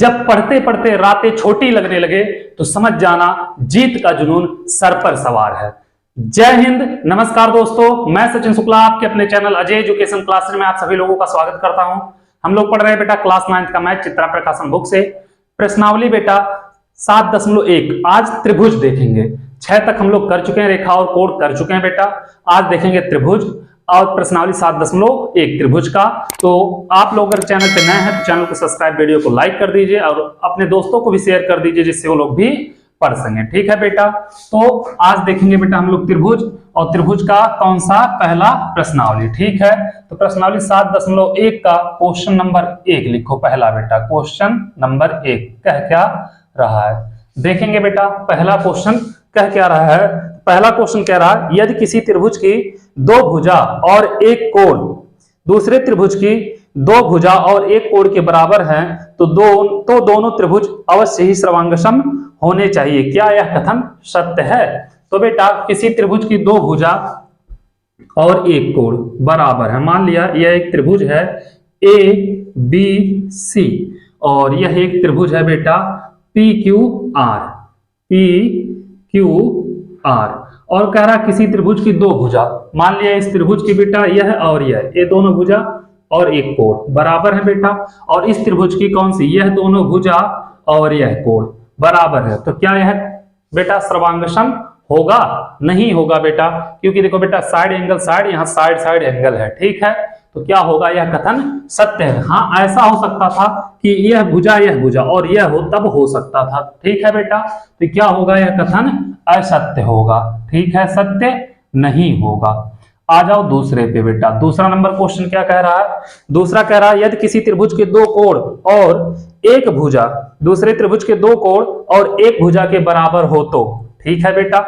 जब पढ़ते पढ़ते रातें छोटी लगने लगे तो समझ जाना जीत का जुनून सर पर सवार है। जय हिंद, नमस्कार दोस्तों, मैं सचिन शुक्ला आपके अपने चैनल अजय एजुकेशन क्लासेस में आप सभी लोगों का स्वागत करता हूं। हम लोग पढ़ रहे हैं बेटा क्लास 9th का मैथ चित्रा प्रकाशन बुक से प्रश्नावली बेटा 7.1। आज त्रिभुज देखेंगे। 6 तक हम लोग कर चुके हैं, रेखा और कोण कर चुके हैं बेटा। आज देखेंगे त्रिभुज और प्रश्नावली 7.1 त्रिभुज का। तो आप लोग अगर चैनल पे नए हैं तो चैनल को सब्सक्राइब, वीडियो को लाइक कर दीजिए और अपने दोस्तों को भी शेयर कर दीजिए जिससे वो लोग भी पढ़ सकें। ठीक है बेटा, तो आज देखेंगे बेटा हम लोग त्रिभुज और त्रिभुज का कौन सा पहला प्रश्नावली। ठीक है, तो प्रश्नावली 7.1 का क्वेश्चन नंबर 1 लिखो। पहला बेटा क्वेश्चन नंबर 1 कह क्या रहा है, देखेंगे बेटा। पहला क्वेश्चन कह क्या रहा है, पहला क्वेश्चन कह रहा है यदि किसी त्रिभुज की दो भुजा और एक कोण दूसरे त्रिभुज की दो भुजा और एक कोण के बराबर हैं तो दोनों त्रिभुज अवश्य ही सर्वांगसम होने चाहिए। क्या यह कथन सत्य है? तो बेटा किसी त्रिभुज की दो भुजा और एक कोण बराबर है। मान लिया यह एक त्रिभुज है ABC और यह एक त्रिभुज है बेटा PQR और कह रहा किसी त्रिभुज की दो भुजा, मान लिया इस त्रिभुज की बेटा यह और यह, ये दोनों भुजा और एक कोण बराबर है बेटा। और इस त्रिभुज की कौन सी, यह दोनों भुजा और यह कोण बराबर है। तो क्या यह बेटा सर्वांगसम होगा? नहीं होगा बेटा, क्योंकि देखो बेटा साइड एंगल साइड, यहाँ साइड साइड एंगल है। ठीक है, तो क्या होगा, यह कथन सत्य है। हाँ, ऐसा हो सकता था कि यह भुजा और यह हो, तब हो सकता था। ठीक है बेटा, तो क्या होगा, यह कथन असत्य होगा। ठीक है, सत्य नहीं होगा। आ जाओ दूसरे पे बेटा। दूसरा नंबर क्वेश्चन क्या कह रहा है, दूसरा कह रहा है यदि किसी त्रिभुज के दो कोण और एक भुजा दूसरे त्रिभुज के दो कोण और एक भुजा के बराबर हो तो। ठीक है बेटा,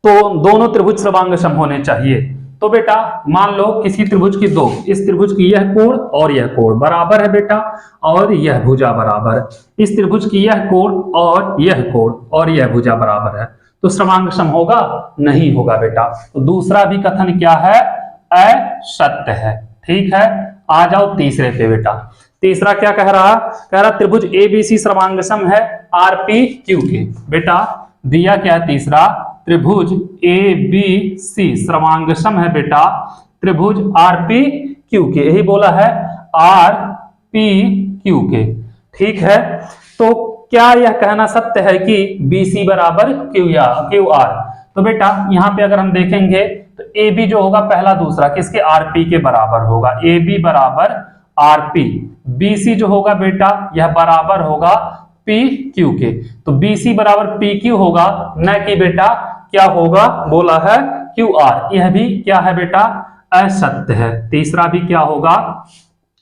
तो दोनों त्रिभुज सर्वांगसम होने चाहिए। तो बेटा मान लो किसी त्रिभुज की दो, इस त्रिभुज की यह कोण और यह कोण बराबर है बेटा और यह भुजा बराबर है। इस त्रिभुज की यह कोण और यह कोण और यह भुजा बराबर है, तो सर्वांगसम होगा? नहीं होगा बेटा। तो दूसरा भी कथन क्या है, असत्य है। ठीक है, आ जाओ तीसरे पे बेटा। तीसरा क्या कह रहा त्रिभुज ABC सर्वांगसम है RPQ के। बेटा दिया क्या है तीसरा, त्रिभुज ABC सर्वांगसम है बेटा त्रिभुज RPQ के, यही बोला है RPQ के। ठीक है, तो क्या यह कहना सत्य है कि BC बराबर QR? तो बेटा यहां पे अगर हम देखेंगे तो AB जो होगा पहला दूसरा किसके, RP के बराबर होगा। AB बराबर RP, BC जो होगा बेटा यह बराबर होगा PQ के। तो BC बराबर PQ होगा, न कि बेटा क्या होगा, बोला है QR। यह भी क्या है बेटा, असत्य है। तीसरा भी क्या होगा,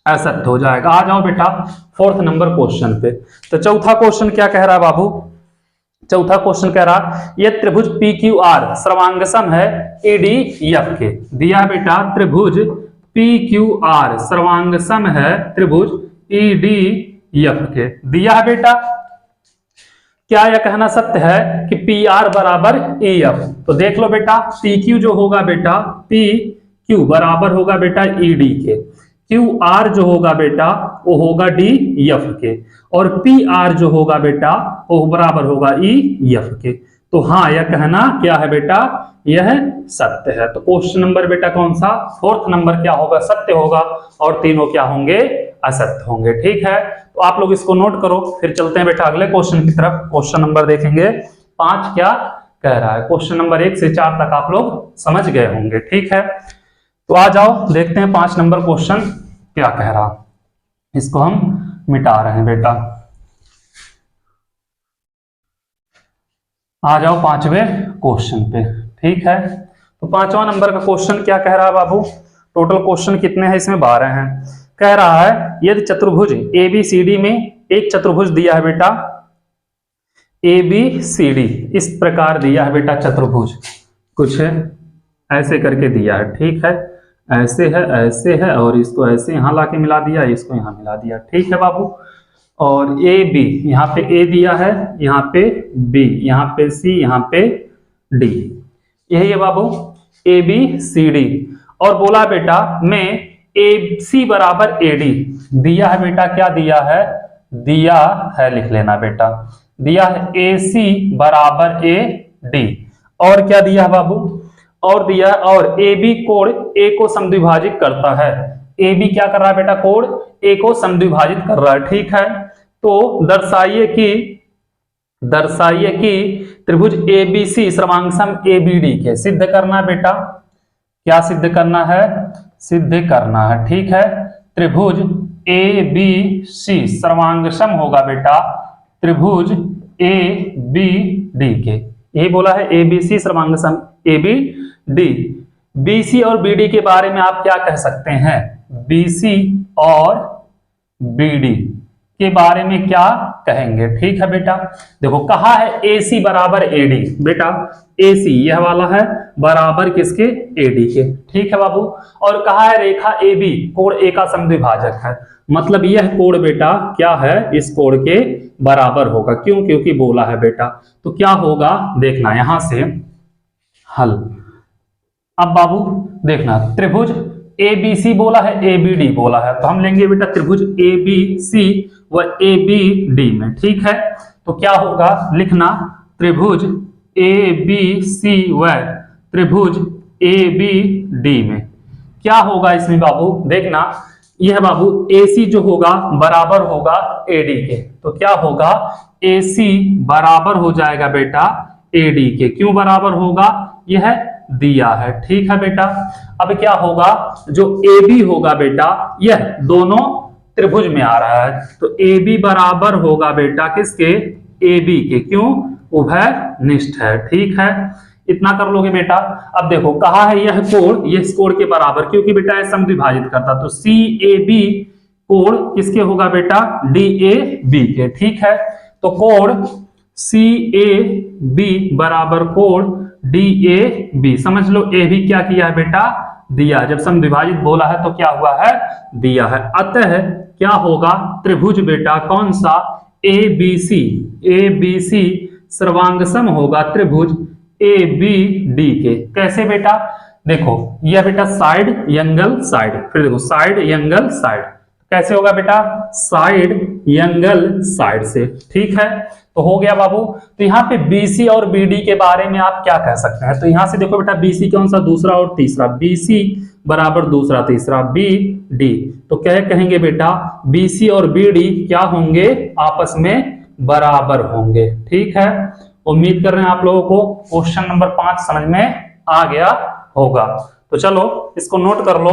असत्य हो जाएगा। आ जाओ बेटा फोर्थ नंबर क्वेश्चन पे। तो चौथा क्वेश्चन क्या कह रहा है बाबू, चौथा क्वेश्चन कह रहा यह त्रिभुज PQR सर्वांगसम है EDF के। दिया बेटा त्रिभुज PQR सर्वांगसम है त्रिभुज EDF के, दिया है बेटा। क्या यह कहना सत्य है कि PR बराबर EF? तो देख लो बेटा PQ जो होगा बेटा PQ बराबर होगा बेटा ED के, QR जो होगा बेटा वो होगा DF के और PR जो होगा बेटा वो बराबर होगा EF के। तो हाँ, यह कहना क्या है बेटा, यह सत्य है। तो क्वेश्चन नंबर बेटा कौन सा, फोर्थ नंबर क्या होगा, सत्य होगा और तीनों क्या होंगे, असत्य होंगे। ठीक है, तो आप लोग इसको नोट करो, फिर चलते हैं बेटा अगले क्वेश्चन की तरफ। क्वेश्चन नंबर देखेंगे 5 क्या कह रहा है। क्वेश्चन नंबर 1 से 4 तक आप लोग समझ गए होंगे। ठीक है, तो आ जाओ देखते हैं 5 नंबर क्वेश्चन क्या कह रहा। इसको हम मिटा रहे हैं बेटा। आ जाओ 5वें क्वेश्चन पे। ठीक है, तो 5वां नंबर का क्वेश्चन क्या कह रहा है बाबू, टोटल क्वेश्चन कितने हैं इसमें, 12 हैं। कह रहा है यदि चतुर्भुज ABCD में एक चतुर्भुज दिया है बेटा ABCD, इस प्रकार दिया है बेटा चतुर्भुज, कुछ ऐसे करके दिया है। ठीक है, ऐसे है और इसको ऐसे यहां लाके मिला दिया, इसको यहां मिला दिया। ठीक है बाबू, और AB यहाँ पे A दिया है, यहाँ पे B, यहाँ पे C, यहाँ पे D, यही है बाबू ABCD। और बोला बेटा मैं AC बराबर AD, दिया है बेटा क्या दिया है, दिया है, लिख लेना बेटा, दिया है AC बराबर AD। और क्या दिया है बाबू, और दिया है, और AB कोण A को समद्विभाजित करता है। AB क्या कर रहा है बेटा, कोण A को समद्विभाजित कर रहा है, ठीक है। तो दर्शाइए कि त्रिभुज ABC सर्वांगसम ABD के, सिद्ध करना है बेटा, क्या सिद्ध करना है, सिद्ध करना है, ठीक है। त्रिभुज ABC सर्वांगसम होगा बेटा त्रिभुज ABD के, यही बोला है ABC सर्वांगसम ABD। BC और BD के बारे में आप क्या कह सकते हैं, BC और BD के बारे में क्या कहेंगे, ठीक है बेटा। देखो कहा है AC बराबर AD, बेटा AC यह वाला है बराबर किसके, AD के, ठीक है बाबू। और कहा है रेखा AB कोण A का समद्विभाजक है, मतलब यह कोण बेटा क्या है, इस कोण के बराबर होगा, क्यों, क्योंकि बोला है बेटा। तो क्या होगा देखना यहां से हल। अब बाबू देखना, त्रिभुज ABC बोला है, ABD बोला है, तो हम लेंगे बेटा त्रिभुज ABC व ABD में, ठीक है। तो क्या होगा लिखना, त्रिभुज ABC व त्रिभुज ABD में क्या होगा इसमें बाबू, देखना यह बाबू AC जो होगा बराबर होगा AD के, तो क्या होगा AC बराबर हो जाएगा बेटा AD के, क्यों बराबर होगा, यह दिया है, ठीक है बेटा। अब क्या होगा, जो AB होगा बेटा यह दोनों त्रिभुज में आ रहा है, तो AB बराबर होगा बेटा किसके, AB के, क्यों, उभयनिष्ठ है, ठीक है। इतना कर लोगे बेटा। अब देखो कहा है यह कोण यह इस कोण के बराबर, क्योंकि बेटा यह समद्विभाजित करता, तो CAB कोण किसके होगा बेटा, DAB के, ठीक है। तो कोण CAB बराबर कोण DAB, समझ लो AB क्या किया है बेटा, दिया, जब समद्विभाजित बोला है तो क्या हुआ है, दिया है। अतः क्या होगा त्रिभुज बेटा कौन सा, ABC सर्वांगसम होगा त्रिभुज ABD के, कैसे बेटा, देखो यह बेटा साइड एंगल साइड, फिर देखो साइड एंगल साइड, कैसे होगा बेटा, साइड एंगल साइड से, ठीक है। तो हो गया बाबू। तो यहाँ पे BC और BD के बारे में आप क्या कह सकते हैं, तो यहां से देखो बेटा BC कौन सा, दूसरा और तीसरा, BC बराबर दूसरा तीसरा BD, तो क्या कहेंगे बेटा BC और BD क्या होंगे, आपस में बराबर होंगे, ठीक है। उम्मीद कर रहे हैं आप लोगों को क्वेश्चन नंबर 5 समझ में आ गया होगा। तो चलो इसको नोट कर लो,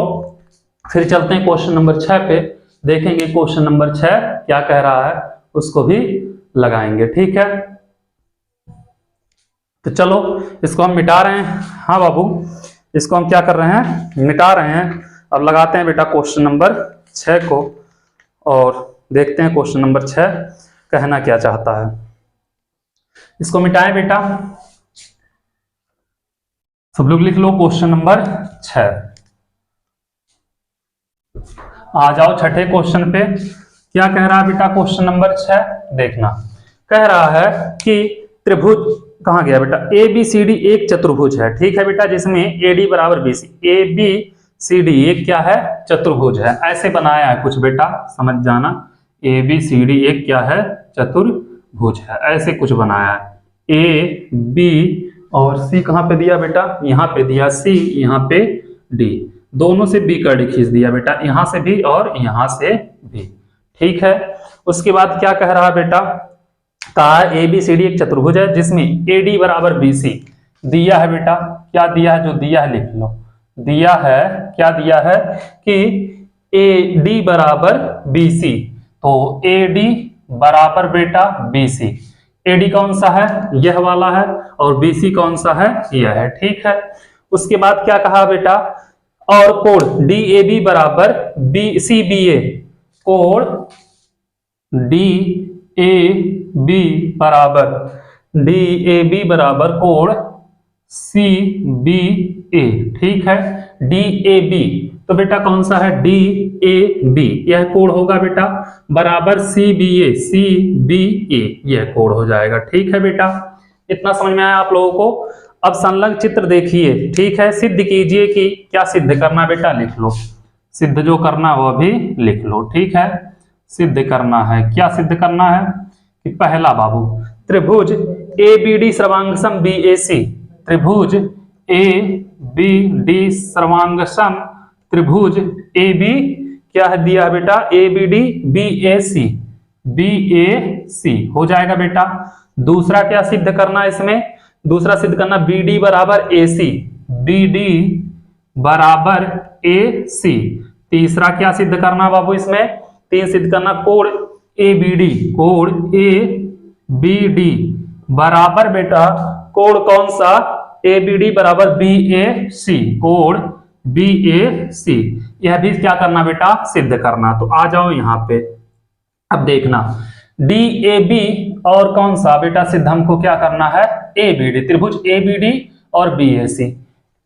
फिर चलते हैं क्वेश्चन नंबर 6 पे, देखेंगे क्वेश्चन नंबर 6 क्या कह रहा है, उसको भी लगाएंगे, ठीक है। तो चलो इसको हम मिटा रहे हैं, हाँ बाबू इसको हम क्या कर रहे हैं, मिटा रहे हैं। अब लगाते हैं बेटा क्वेश्चन नंबर 6 को और देखते हैं क्वेश्चन नंबर 6 कहना क्या चाहता है। इसको मिटाएं बेटा, सब लोग लिख लो क्वेश्चन नंबर 6। आ जाओ छठे क्वेश्चन पे, क्या कह रहा है बेटा क्वेश्चन नंबर 6, देखना कह रहा है कि त्रिभुज कहां गया बेटा, ABCD एक चतुर्भुज है, ठीक है बेटा, जिसमें AD बराबर BC, ABCD एक क्या है, चतुर्भुज है, ऐसे बनाया है कुछ बेटा, समझ जाना, ABCD एक क्या है, चतुर्भुज है, ऐसे कुछ बनाया है। A B और C कहां पे दिया बेटा, यहां पे दिया C, यहां पे D, दोनों से B कर्ड खींच दिया बेटा, यहां से भी और यहां से भी, ठीक है। उसके बाद क्या कह रहा है बेटा, कहा ABCD एक चतुर्भुज है जिसमें AD बराबर BC दिया है बेटा, क्या दिया है, जो दिया है लिख लो, दिया है, क्या दिया है कि AD बराबर BC, तो AD बराबर बेटा BC, AD कौन सा है, यह वाला है, और BC कौन सा है, यह है, ठीक है। उसके बाद क्या कहा बेटा, और कोण DAB बराबर CBA, कोण DAB बराबर कोण CBA, ठीक है। DAB तो बेटा कौन सा है, DAB यह कोण होगा बेटा, बराबर CBA यह कोण हो जाएगा, ठीक है बेटा। इतना समझ में आया आप लोगों को। अब संलग्न चित्र देखिए, ठीक है, सिद्ध कीजिए कि क्या सिद्ध करना बेटा, लिख लो, सिद्ध जो करना वो भी लिख लो, ठीक है। सिद्ध करना है। क्या सिद्ध करना है कि पहला बाबू त्रिभुज ABD सर्वांगसम BAC, त्रिभुज ABD सर्वांगसम त्रिभुज AB क्या है दिया है बेटा ABD BAC हो जाएगा बेटा। दूसरा क्या सिद्ध करना है इसमें, दूसरा सिद्ध करना BD बराबर AC। तीसरा क्या सिद्ध करना बाबू इसमें, तीन सिद्ध करना कोण ABD बराबर बेटा कोण कौन सा ABD बराबर BAC, कोण BAC। यह भी क्या करना बेटा सिद्ध करना। तो आ जाओ यहां पे, अब देखना DAB और कौन सा बेटा सिद्ध हमको क्या करना है ABD, त्रिभुज ABD और BAC,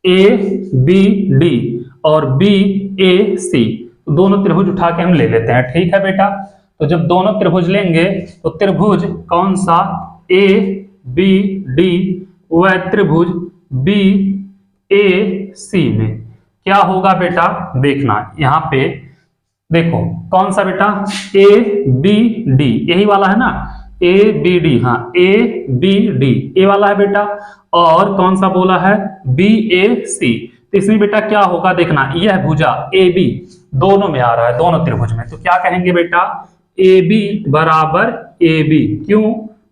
ABD और BAC दोनों त्रिभुज उठा के हम ले लेते हैं। ठीक है बेटा, तो जब दोनों त्रिभुज लेंगे तो त्रिभुज कौन सा ABD व त्रिभुज BAC में क्या होगा बेटा, देखना यहां पे देखो कौन सा बेटा ABD, यही वाला है ना ABD, हाँ ABD ये वाला है बेटा, और कौन सा बोला है BAC। तो इसमें बेटा क्या होगा देखना, यह भुजा AB दोनों में आ रहा है, दोनों त्रिभुज में, तो क्या कहेंगे बेटा AB बराबर AB, क्यों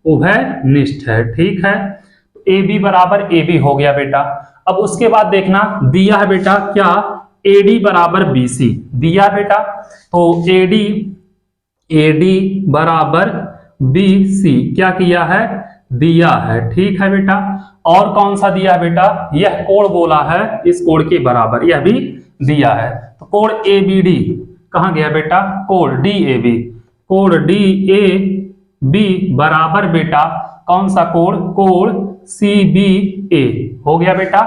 उभयनिष्ठ है। ठीक है, AB बराबर AB हो गया बेटा। अब उसके बाद देखना दिया है बेटा क्या AD बराबर BC दिया बेटा, तो AD बराबर BC क्या किया है दिया है। ठीक है बेटा, और कौन सा दिया है बेटा, यह कोण बोला है इस कोण के बराबर, यह भी दिया है। तो कोण ABD कहां गया बेटा, कोण DAB, कोण DAB बराबर बेटा कौन सा कोण, कोण CBA हो गया बेटा।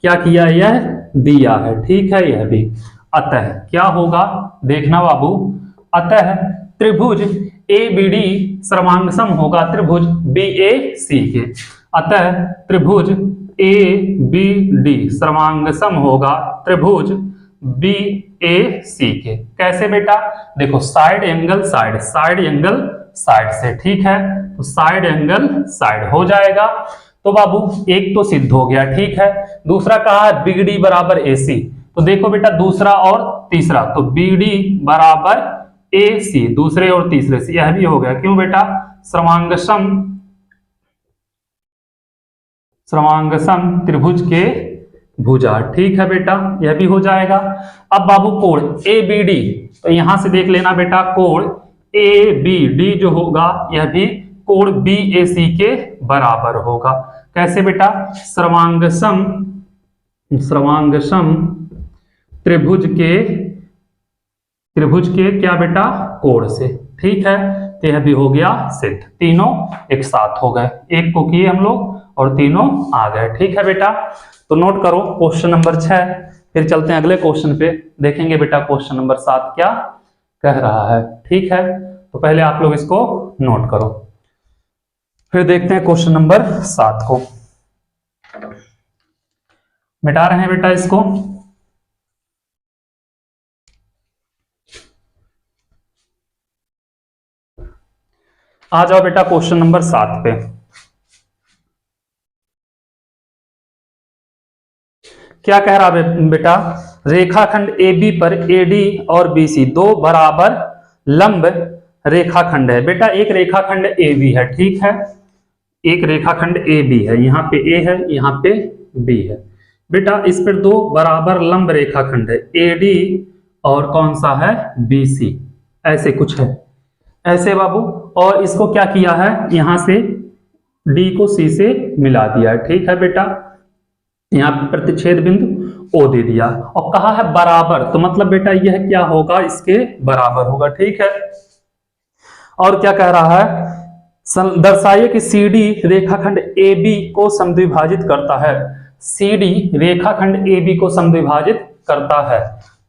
क्या किया, यह दिया है। ठीक है, यह भी। अतः क्या होगा देखना बाबू, अतः त्रिभुज ABD सर्वांगसम होगा त्रिभुज BAC के, अतः त्रिभुज ABD सर्वांगसम होगा त्रिभुज BAC के। कैसे बेटा, देखो साइड एंगल साइड से। ठीक है, तो साइड एंगल साइड हो जाएगा। तो बाबू एक तो सिद्ध हो गया। ठीक है, दूसरा कहा है BD बराबर AC, तो देखो बेटा दूसरा और तीसरा, तो BD बराबर AC दूसरे और तीसरे से, यह भी हो गया। क्यों बेटा, सर्वांगसम त्रिभुज के भुजा। ठीक है बेटा, यह भी हो जाएगा। अब बाबू कोण ABD, तो यहां से देख लेना बेटा कोण ABD जो होगा यह भी कोण BAC के बराबर होगा। कैसे बेटा, सर्वांगसम त्रिभुज के क्या बेटा कोण से। ठीक है, तो यह भी हो गया सिद्ध, तीनों एक साथ हो गए, एक को किए हम लोग और तीनों आ गए। ठीक है बेटा, तो नोट करो क्वेश्चन नंबर 6, फिर चलते हैं अगले क्वेश्चन पे, देखेंगे बेटा क्वेश्चन नंबर 7 क्या कह रहा है। ठीक है, तो पहले आप लोग इसको नोट करो, फिर देखते हैं क्वेश्चन नंबर 7 को। मिटा रहे हैं बेटा इसको। आ जाओ बेटा क्वेश्चन नंबर 7 पे। क्या कह रहा है बेटा, रेखाखंड AB पर AD और BC दो बराबर लंब रेखाखंड है। बेटा एक रेखाखंड AB है। ठीक है, एक रेखाखंड AB है, यहाँ पे A है, यहाँ पे B है। बेटा इस पर दो बराबर लंब रेखाखंड है, AD और कौन सा है BC, ऐसे कुछ है ऐसे बाबू। और इसको क्या किया है, यहां से D को C से मिला दिया है। ठीक है बेटा, यहाँ पे प्रतिच्छेद बिंदु O दे दिया और कहा है बराबर, तो मतलब बेटा यह क्या होगा, इसके बराबर होगा। ठीक है, और क्या कह रहा है, दर्शाइए कि CD रेखाखंड AB को समद्विभाजित करता है। CD रेखाखंड AB को समद्विभाजित करता है।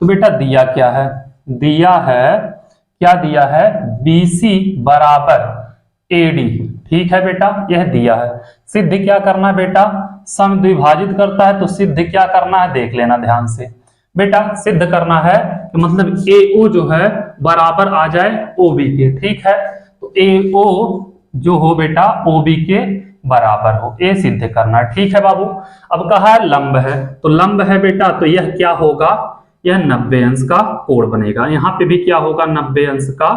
तो बेटा दिया क्या है, दिया है क्या दिया है, BC बराबर AD। ठीक है बेटा, यह दिया है। सिद्ध क्या करना है बेटा, समद्विभाजित करता है, तो सिद्ध क्या करना है देख लेना ध्यान से। बेटा सिद्ध करना है कि मतलब AO जो है बराबर आ जाए OB के, ठीक है। तो AO जो हो बेटा OB के बराबर हो, ये सिद्ध करना, ठीक है बाबू। अब कहा है लंब है, तो लंब है बेटा, तो यह क्या होगा, यह 90 अंश का कोण बनेगा। यहाँ पे भी क्या होगा, 90 अंश का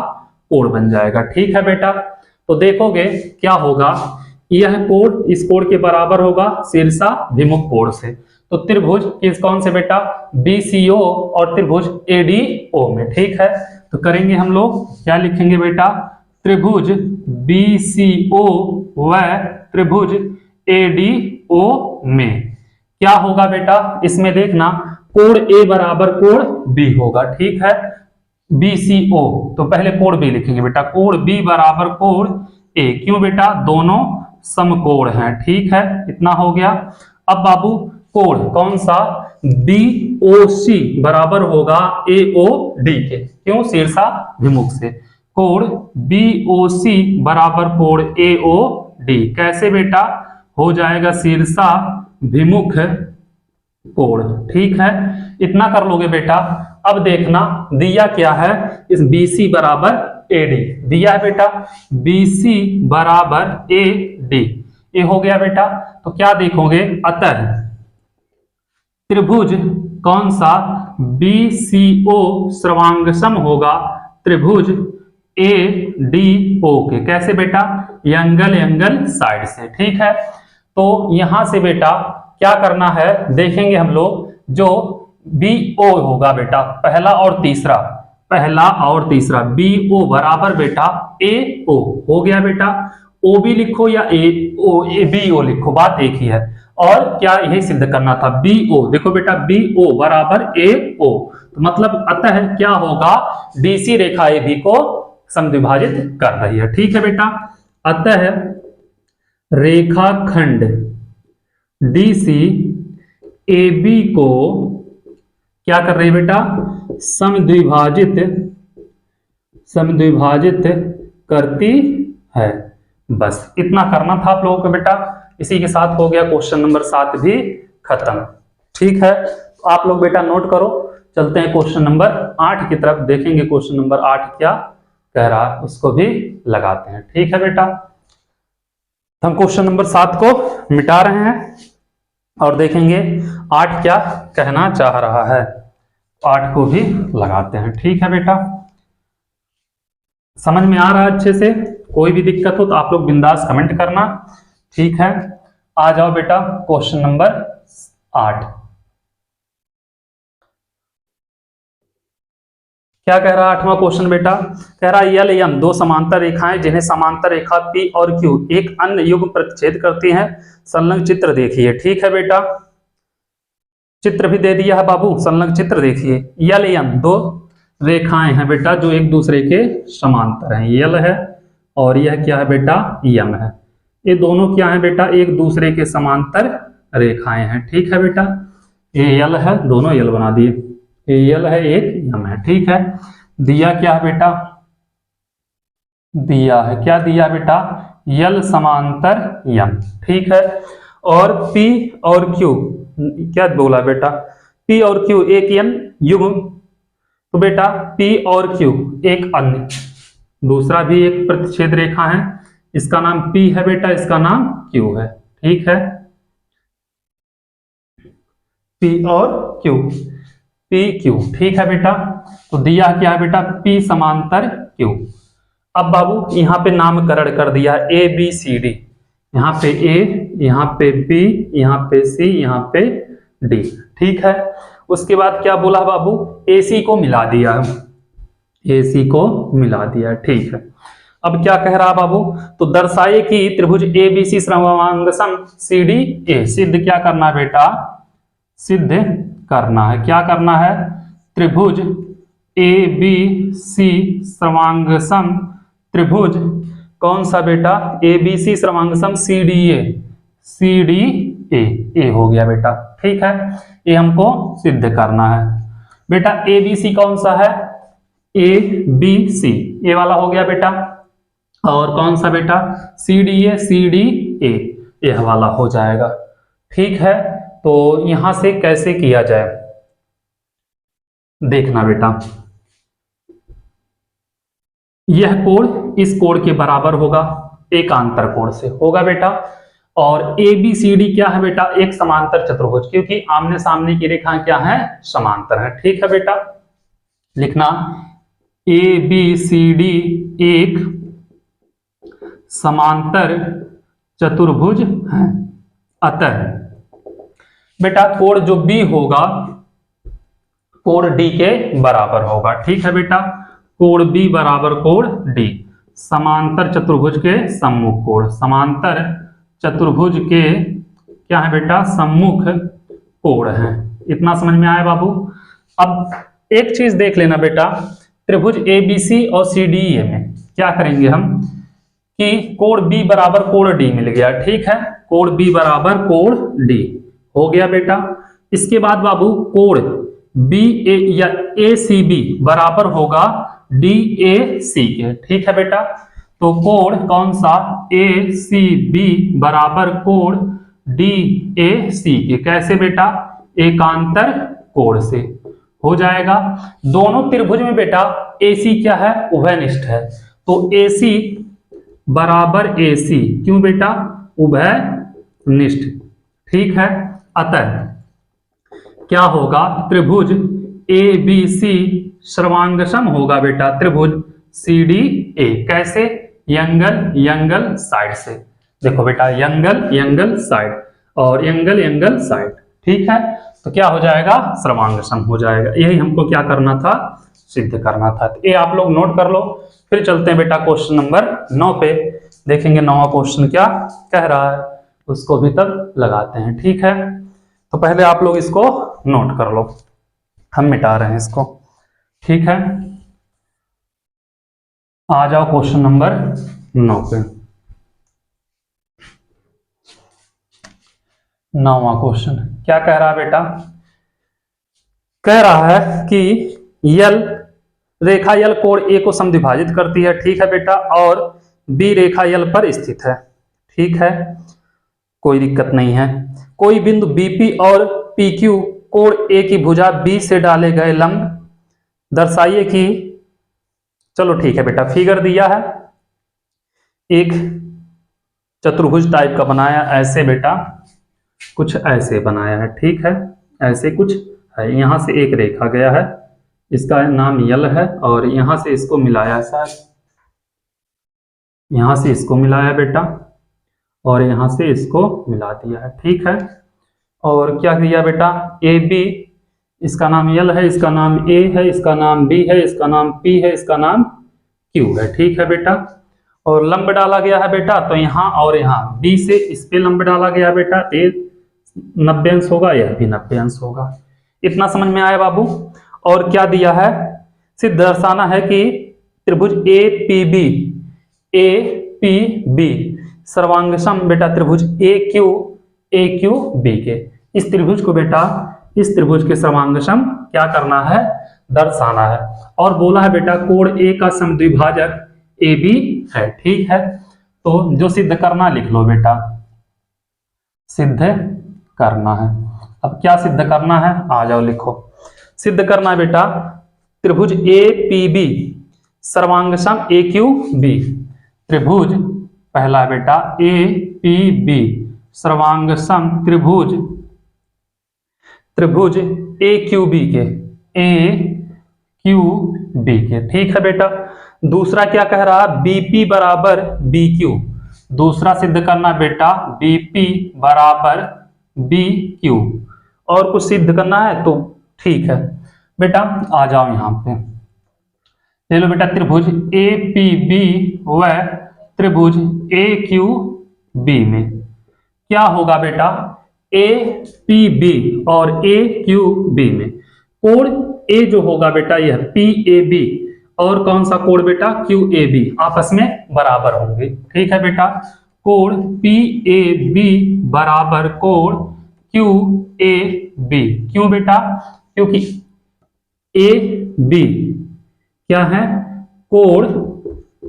कोण बन जाएगा, ठीक है बेटा। तो देखोगे क्या होगा, यह कोण इस कोण के बराबर होगा शीर्षाभिमुख कोण से। तो त्रिभुज किस कौन से बेटा, BCO और त्रिभुज ADO में, ठीक है। तो करेंगे हम लोग, क्या लिखेंगे बेटा, त्रिभुज BCO व त्रिभुज ADO में क्या होगा बेटा, इसमें देखना कोण A बराबर कोण B होगा, ठीक है। BCO तो पहले कोण B लिखेंगे बेटा, कोण B बराबर कोण A, क्यों बेटा, दोनों समकोण हैं, ठीक है। इतना हो गया। अब बाबू कोण कौन सा, BOC बराबर होगा AOD के, क्यों, शीर्षाभिमुख से। कोण BOC बराबर कोण AOD कैसे बेटा, हो जाएगा शीर्षाभिमुख कोण, ठीक है। इतना कर लोगे बेटा। अब देखना दिया क्या है, इस BC बराबर AD दिया है बेटा, BC बराबर AD, ये हो गया बेटा। तो क्या देखोगे, अतः त्रिभुज कौन सा BCO सर्वांगसम होगा त्रिभुज ADO के, कैसे बेटा, एंगल साइड से, ठीक है। तो यहां से बेटा क्या करना है, देखेंगे हम लोग, जो BO होगा बेटा, पहला और तीसरा BO बराबर बेटा AO हो गया बेटा। OB लिखो या BO लिखो, बात एक ही है। और क्या यही सिद्ध करना था, BO देखो बेटा, BO बराबर AO, तो मतलब अतः क्या होगा, DC रेखा AB को समद्विभाजित कर रही है, ठीक है बेटा। अतः रेखाखंड DC AB को क्या कर रही है बेटा, समद्विभाजित करती है। बस इतना करना था आप लोगों को बेटा। इसी के साथ हो गया क्वेश्चन नंबर 7 भी खत्म, ठीक है। तो आप लोग बेटा नोट करो, चलते हैं क्वेश्चन नंबर 8 की तरफ, देखेंगे क्वेश्चन नंबर 8 क्या कह रहा है, उसको भी लगाते हैं, ठीक है बेटा। हम क्वेश्चन नंबर 7 को मिटा रहे हैं और देखेंगे 8 क्या कहना चाह रहा है, 8 को भी लगाते हैं, ठीक है बेटा। समझ में आ रहा है अच्छे से, कोई भी दिक्कत हो तो आप लोग बिंदास कमेंट करना, ठीक है। आ जाओ बेटा क्वेश्चन नंबर 8। क्या कह रहा है 8वां क्वेश्चन बेटा, कह रहा है LM दो समांतर रेखाएं जिन्हें समांतर रेखा P और Q एक अन्य युग्म प्रतिच्छेद करती हैं, संलग्न चित्र देखिए, ठीक है बेटा। चित्र भी दे दिया है बाबू, संलग्न चित्र देखिए। LM दो रेखाएं हैं बेटा जो एक दूसरे के समांतर हैं, L है और यह क्या है बेटा, M है। ये दोनों क्या है बेटा, एक दूसरे के समांतर रेखाएं हैं, ठीक है बेटा। ये L है, दोनों L बना दिए, ये L है, एक M है, ठीक है। दिया क्या है बेटा, दिया है, क्या दिया बेटा, L समांतर M, ठीक है। और P और Q क्या बोला बेटा, P और Q एक N युग्म, तो बेटा P और Q एक अन्य, दूसरा भी एक प्रतिच्छेद रेखा है, इसका नाम P है बेटा, इसका नाम Q है, ठीक है। P और Q, PQ, ठीक है बेटा। तो दिया क्या है बेटा, P समांतर Q। अब बाबू यहाँ पे नामकरण कर दिया ABCD, यहाँ पे A, यहाँ पे B, यहाँ पे C, यहाँ पे D, ठीक है। उसके बाद क्या बोला बाबू, AC को मिला दिया, AC को मिला दिया, ठीक है। अब क्या कह रहा बाबू, तो दर्शाए कि त्रिभुज ABC समसम CDA, सिद्ध क्या करना बेटा, सिद्ध करना है, क्या करना है, त्रिभुज ABC सर्वांगसम त्रिभुज कौन सा बेटा, ABC सर्वांगसम CDA, CDA हो गया बेटा, ठीक है। ये हमको सिद्ध करना है बेटा। ABC कौन सा है, ABC, ये वाला हो गया बेटा। और कौन सा बेटा, CDA ये वाला हो जाएगा, ठीक है। तो यहां से कैसे किया जाए, देखना बेटा, यह कोण इस कोण के बराबर होगा, एकांतर कोण से होगा बेटा। और ए बी सी डी क्या है बेटा, एक समांतर चतुर्भुज, क्योंकि आमने सामने की रेखाएं क्या है, समांतर है। ठीक है बेटा, लिखना ए बी सी डी एक समांतर चतुर्भुज है, अतः बेटा कोण जो बी होगा कोण डी के बराबर होगा। ठीक है बेटा, कोण बी बराबर कोण डी, समांतर चतुर्भुज के सम्मुख कोण, समांतर चतुर्भुज के क्या है बेटा, सम्मुख कोण है। इतना समझ में आया बाबू। अब एक चीज देख लेना बेटा, त्रिभुज ए बी सी और सी डी ए में क्या करेंगे हम कि कोण बी बराबर कोण डी मिल गया। ठीक है, कोण बी बराबर कोण डी हो गया बेटा। इसके बाद बाबू कोण बी ए या ए सी बी बराबर होगा डी ए सी के। ठीक है बेटा, तो कोण कौन सा, ए सी बी बराबर कोण डी ए सी के। कैसे बेटा, एकांतर कोण से हो जाएगा। दोनों त्रिभुज में बेटा ए सी क्या है, उभयनिष्ठ है, तो ए सी बराबर ए सी, क्यों बेटा, उभयनिष्ठ। ठीक है, अतः क्या होगा, त्रिभुज ए बी सी सर्वांगसम होगा बेटा त्रिभुज सी डी ए। कैसे, एंगल एंगल साइड से। देखो बेटा, एंगल एंगल साइड और एंगल एंगल साइड। ठीक है, तो क्या हो जाएगा, सर्वांगसम हो जाएगा। यही हमको क्या करना था, सिद्ध करना था। तो ये आप लोग नोट कर लो। फिर चलते हैं बेटा क्वेश्चन नंबर 9 पे, देखेंगे 9वां क्वेश्चन क्या कह रहा है, उसको भी तब लगाते हैं। ठीक है, तो पहले आप लोग इसको नोट कर लो, हम मिटा रहे हैं इसको। ठीक है, आ जाओ क्वेश्चन नंबर 9 पे। 9वां क्वेश्चन क्या कह रहा है बेटा, कह रहा है कि यल रेखा यल कोण ए को समद्विभाजित करती है। ठीक है बेटा, और बी रेखा यल पर स्थित है। ठीक है, कोई दिक्कत नहीं है। कोई बिंदु बीपी और पीक्यू कोण ए की भुजा बी से डाले गए लंब दर्शाइए कि, चलो ठीक है बेटा, फिगर दिया है, एक चतुर्भुज टाइप का बनाया, ऐसे बेटा कुछ ऐसे बनाया है। ठीक है, ऐसे कुछ है, यहां से एक रेखा गया है, इसका नाम यल है, और यहां से इसको मिलाया, शायद यहां से इसको मिलाया बेटा, और यहां से इसको मिला दिया है। ठीक है, और क्या किया बेटा, ए बी, इसका नाम यल है, इसका नाम ए है, इसका नाम बी है, इसका नाम पी है, इसका नाम क्यू है। ठीक है बेटा, और लंब डाला गया है बेटा, तो यहाँ और यहाँ बी से इस पे लंब डाला गया बेटा, ए 90 अंश होगा, यह भी 90 अंश होगा। इतना समझ में आया बाबू। और क्या दिया है, सिर्फ दर्शाना है कि त्रिभुज ए पी बी सर्वांगसम बेटा त्रिभुज ए क्यू बी के। इस त्रिभुज को बेटा, इस त्रिभुज के सर्वांगसम क्या करना है, दर्शाना है। और बोला है बेटा कोण ए का समद्विभाजक ए बी है। ठीक है, तो जो सिद्ध करना लिख लो बेटा, सिद्ध करना है। अब क्या सिद्ध करना है, आ जाओ लिखो। सिद्ध करना है बेटा त्रिभुज ए पी बी सर्वांगसम ए क्यू बी। त्रिभुज पहला है बेटा ए पी बी सर्वांगसम त्रिभुज ए क्यू बी के, ए क्यू बी के। ठीक है बेटा, दूसरा क्या कह रहा है, बीपी बराबर बी क्यू। दूसरा सिद्ध करना बेटा बीपी बराबर बी क्यू। और कुछ सिद्ध करना है तो ठीक है बेटा, आ जाओ यहां पे, ले लो बेटा त्रिभुज ए पी बी व त्रिभुज ए क्यू बी में क्या होगा बेटा, ए पी बी और ए क्यू बी में कोण ए जो होगा बेटा यह पी ए बी, और कौन सा कोण बेटा, क्यू ए बी, आपस में बराबर होंगे। ठीक है बेटा, कोण पी ए बी बराबर कोण क्यू ए बी। क्यों बेटा, क्योंकि ए बी क्या है, कोण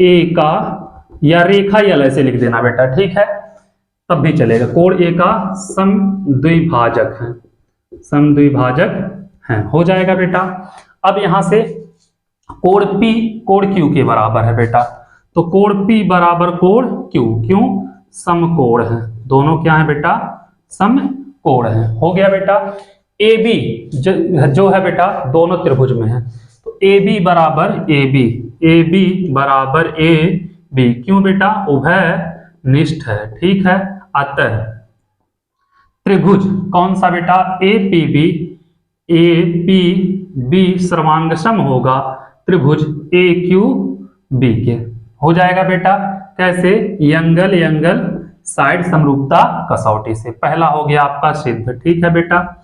ए का, या रेखा यल ऐसे लिख देना बेटा, ठीक है, तब भी चलेगा। कोण ए का समद्विभाजक है, समद्विभाजक है, हो जाएगा बेटा। अब यहां से कोण P कोण Q के बराबर है बेटा, तो कोण P बराबर कोण Q, क्यों? समकोण है, दोनों क्या है बेटा? समकोण है। हो गया बेटा। AB जो है बेटा दोनों त्रिभुज में है, तो AB बराबर AB बराबर AB, क्यों बेटा? उभय निष्ठ है, ठीक है। अतः त्रिभुज कौन सा बेटा? APB सर्वांगसम होगा त्रिभुज AQB के। हो जाएगा बेटा। कैसे? एंगल साइड समरूपता कसौटी से। पहला हो गया आपका सिद्ध, ठीक है बेटा।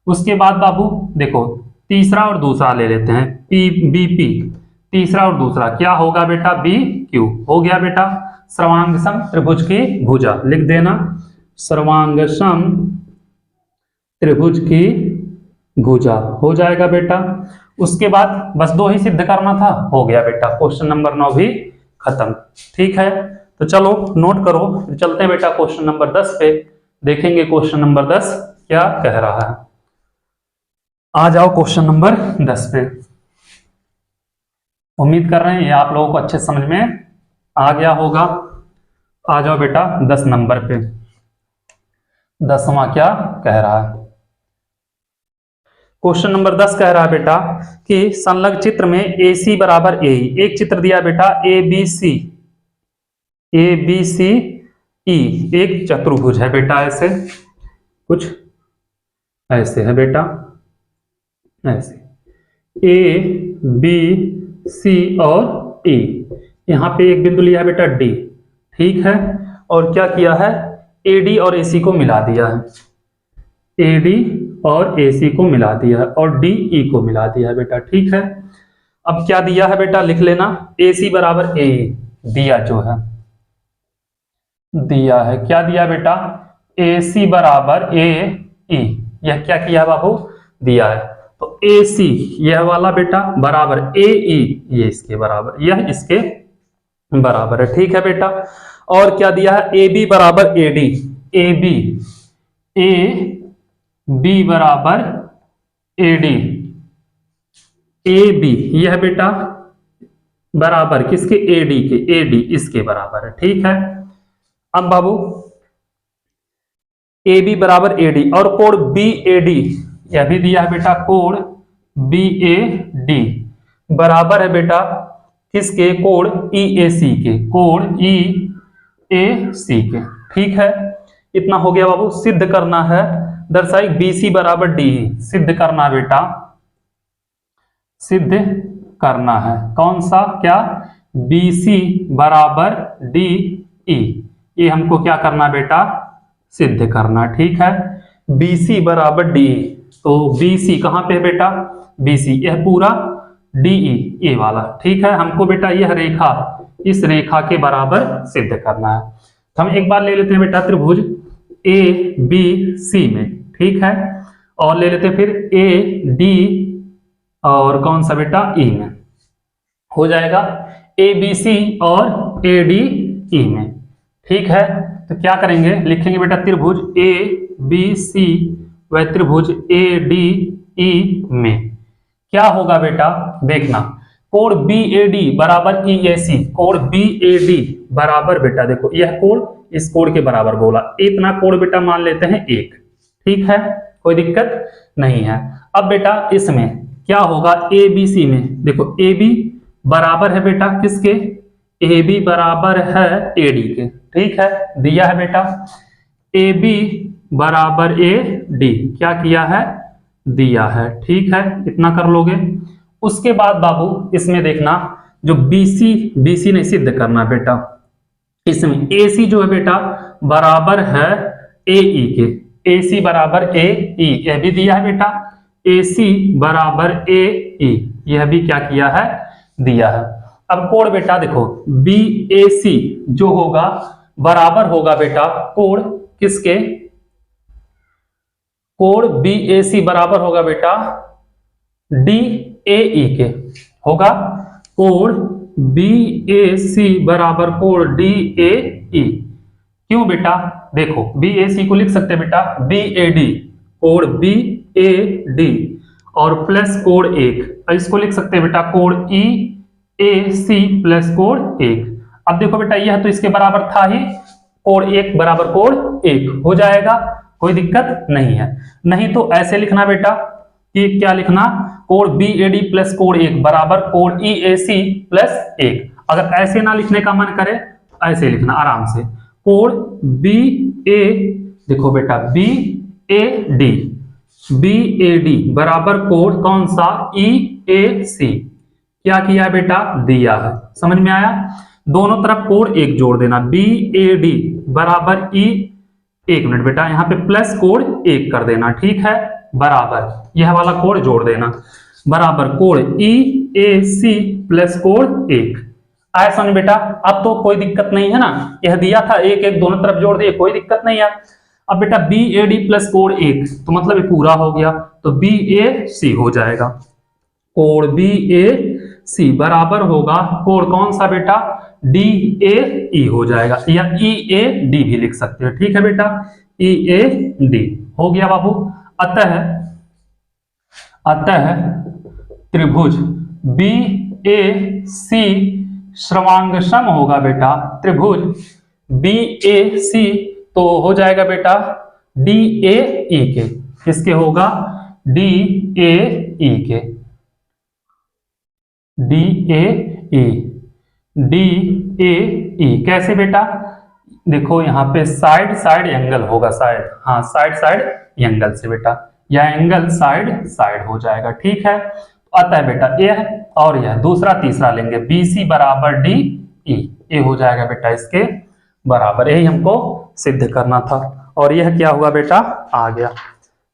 उसके बाद बाबू देखो तीसरा और दूसरा ले लेते हैं, BP, तीसरा और दूसरा क्या होगा बेटा? BQ। हो गया बेटा। सर्वांगसम त्रिभुज की भुजा लिख देना, सर्वांगसम त्रिभुज की भुजा। हो जाएगा बेटा। उसके बाद बस दो ही सिद्ध करना था, हो गया बेटा। क्वेश्चन नंबर 9 भी खत्म, ठीक है। तो चलो नोट करो, चलते हैं बेटा क्वेश्चन नंबर 10 पे, देखेंगे क्वेश्चन नंबर 10 क्या कह रहा है। आ जाओ क्वेश्चन नंबर 10 पे। उम्मीद कर रहे हैं ये आप लोगों को अच्छे समझ में आ गया होगा। आ जाओ बेटा 10 नंबर पे। 10वां क्या कह रहा है? क्वेश्चन नंबर 10 कह रहा है बेटा कि संलग्न चित्र में AC बराबर AE, एक चित्र दिया बेटा ABC E, एक चतुर्भुज है बेटा, ऐसे कुछ ऐसे है बेटा, ऐसे ABC और E, यहां पे एक बिंदु लिया है बेटा D, ठीक है। और क्या किया है? AD और AC को मिला दिया है, AD और AC को मिला दिया है और DE को मिला दिया है बेटा, ठीक है। अब क्या दिया है बेटा? लिख लेना, AC बराबर AE दिया, जो है दिया है। क्या दिया बेटा? AC बराबर AE, यह क्या किया बाबू? दिया है। तो AC यह वाला बेटा बराबर AE, ये इसके बराबर, यह इसके बराबर है, ठीक है बेटा। और क्या दिया है? AB बराबर AD, AB बराबर AD, AB यह बेटा बराबर किसके? AD के, AD इसके बराबर है, ठीक है। अब बाबू AB बराबर AD और कोण BAD यह भी दिया है बेटा, कोण BAD बराबर है बेटा किसके? कोण EAC के, कोण EAC के, ठीक है। इतना हो गया बाबू। सिद्ध करना है, दर्शाई BC बराबर DE, सिद्ध करना बेटा, सिद्ध करना है। कौन सा? क्या? BC बराबर DE, ये हमको क्या करना बेटा? सिद्ध करना, ठीक है। BC बराबर DE, तो BC कहां पे है बेटा? BC यह पूरा, DE ये वाला, ठीक है। हमको बेटा यह रेखा इस रेखा के बराबर सिद्ध करना है। तो हम एक बार ले लेते हैं बेटा त्रिभुज ABC में, ठीक है। और ले लेते हैं फिर AD और कौन सा बेटा? E में। हो जाएगा ABC और ADE में, ठीक है। तो क्या करेंगे? लिखेंगे बेटा त्रिभुज ABC व त्रिभुज ADE में क्या होगा बेटा? देखना, कोण BAD बराबर EAC, कोण BAD बराबर बेटा देखो यह कोण इस कोण के बराबर बोला, इतना कोण बेटा मान लेते हैं 1, ठीक है, कोई दिक्कत नहीं है। अब बेटा इसमें क्या होगा? ABC में देखो AB बराबर है बेटा किसके? AB बराबर है AD के, ठीक है, दिया है बेटा। AB बराबर AD क्या किया है? दिया है, ठीक है, इतना कर लोगे। उसके बाद बाबू इसमें देखना, जो BC ने सिद्ध करना बेटा, इसमें AC जो है बेटा बराबर है AE के, AC बराबर AE यह भी दिया है बेटा, AC बराबर AE यह भी क्या किया है? दिया है। अब कोण बेटा देखो BAC जो होगा बराबर होगा बेटा कोण किसके? कोण BAC बराबर होगा बेटा DAE के, होगा कोण BAC बराबर कोण DAE। क्यों बेटा? देखो BAC को लिख सकते हैं बेटा BAD, कोण BAD और प्लस कोण 1, इसको लिख सकते हैं बेटा कोण ई ए सी प्लस कोण 1। अब देखो बेटा यह तो इसके बराबर था ही, कोण 1 बराबर कोण 1 हो जाएगा, कोई दिक्कत नहीं है। नहीं तो ऐसे लिखना बेटा कि क्या लिखना, कोण बी ए डी प्लस कोण 1 बराबर कोण ई ए सी प्लस 1। अगर ऐसे ना लिखने का मन करे ऐसे लिखना आराम से, कोण बी ए, देखो बेटा बी ए डी बराबर कोण कौन सा ई ए सी। क्या किया बेटा, दिया है, समझ में आया। दोनों तरफ कोण 1 जोड़ देना, बी ए डी बराबर ई, एक मिनट बेटा यहां पे प्लस कोण 1 कर देना, ठीक है, बराबर यह वाला कोण जोड़ देना, बराबर कोण ई ए सी प्लस कोण 1। आया समझ बेटा। अब तो कोई दिक्कत नहीं है ना, यह दिया था 1 1 दोनों तरफ जोड़ दिए, कोई दिक्कत नहीं है। अब बेटा बी ए डी प्लस कोण 1 तो मतलब ये पूरा हो गया, तो बी ए सी हो जाएगा, कोण बी ए सी बराबर होगा कोण कौन सा बेटा, डी ए ई हो जाएगा, या ई ए डी भी लिख सकते हैं, ठीक है बेटा, ई ए डी हो गया बाबू। अतः त्रिभुज बी ए सी श्रवांग सम होगा बेटा, त्रिभुज बी ए सी तो हो जाएगा बेटा डी ए ई के, किसके होगा, डी ए ई के, D A E, D A ई कैसे बेटा, देखो यहां पे साइड साइड एंगल होगा, साइड, हाँ साइड साइड एंगल से बेटा, यह एंगल साइड साइड हो जाएगा, ठीक है। अतः बेटा यह और यह दूसरा तीसरा लेंगे, बी सी बराबर डी ई, ये हो जाएगा बेटा इसके बराबर, यही हमको सिद्ध करना था, और यह क्या हुआ बेटा, आ गया,